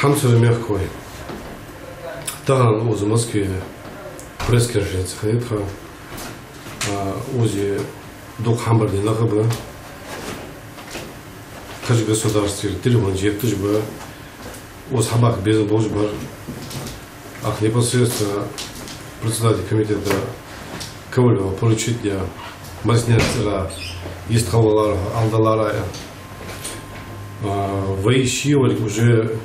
хамсыр мягкой. Таган узи Москве пресс-конференция ходит, узи дух хамбарди нахабы. Каждый государство телефон жептыш бы, уз хабак безен бож бар. Ах непосредственно председатель комитета Ковалева поручить для Маснецера есть хавалара, алдаларая. Воищивали уже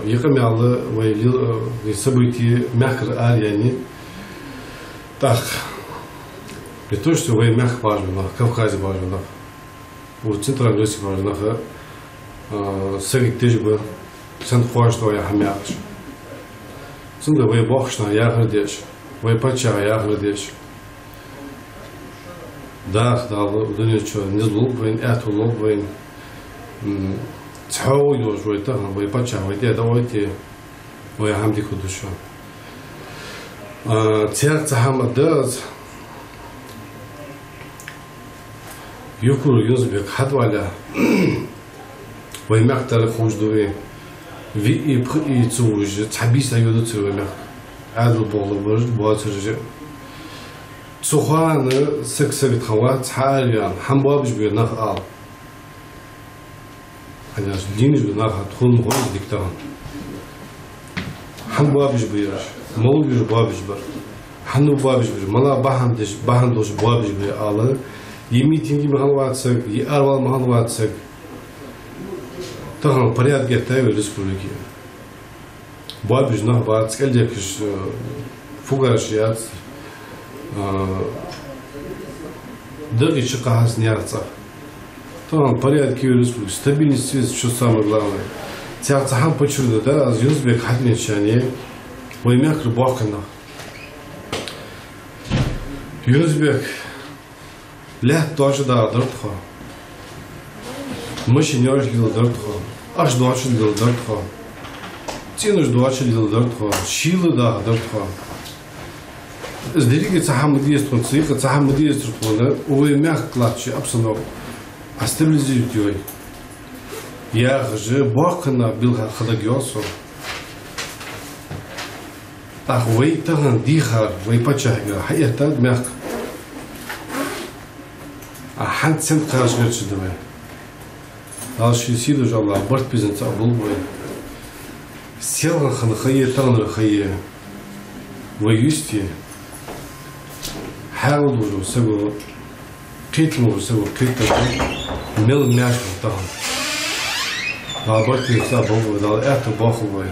якомялы войлил события мягко арияне. Так, не то что вой мягко важно, Кавказе важно, у Центральной России важно, совет тоже бы, Сан-Хуан что я хамяш. Центр вой бахшна я градеш, вой пача я градеш. Да, думаю, что не злобен, это лобен. تحاول يوجد تهم ويبتشع ويدي دواتي ويهمدي كدوشا تيار تهم الدرس يكون يزبك حد ولا ويمقتل خوش دوي في يبقى يتوج تحبيس يودو تسوي عادل بول برج بواترج تسوخان سكسك تخوات حاليا حمبابش بينخ آل أنا جينيش بناخد تكون مغرض دكتور. حن بابش بيرش، مول بير بابش بر، حنو بابش بير، ملا باهم دوش بابش بير على، يميتيني مهنواتسك، يأرول مهنواتسك. تهم برياد جتاي بالرسوليكي. بابش نه بعد سكالجكش فوقاشيات. دقي شقاهس نيارتسا. Там порядки республики, стабильность связи, что самое главное. Тяхтахам почему да, Юзбек хатмечане, воймяк рыбакана. Юзбек лет тоже да дартха. Машинер лил дартха, аж дуачи лил дартха. Тинуш дуачи лил дартха, шилы да дартха. Сдерigi тахам диестрон, цика тахам диестрон, воймяк клатчи абсолютно. Астабилизирует его. Я же бахна бил хадагиосо. Ах, вы таган дихар, вы пачага, это мягко. А ханцем каждый чудовой. Дальше сиду жала, борт пизенца облбой. Сел на хае, таган хае. Вы юсти. Хаул уже сего. Кейтму сего кейтму. Мел мяшку там. А борт пизенца облбой, дал это баховой.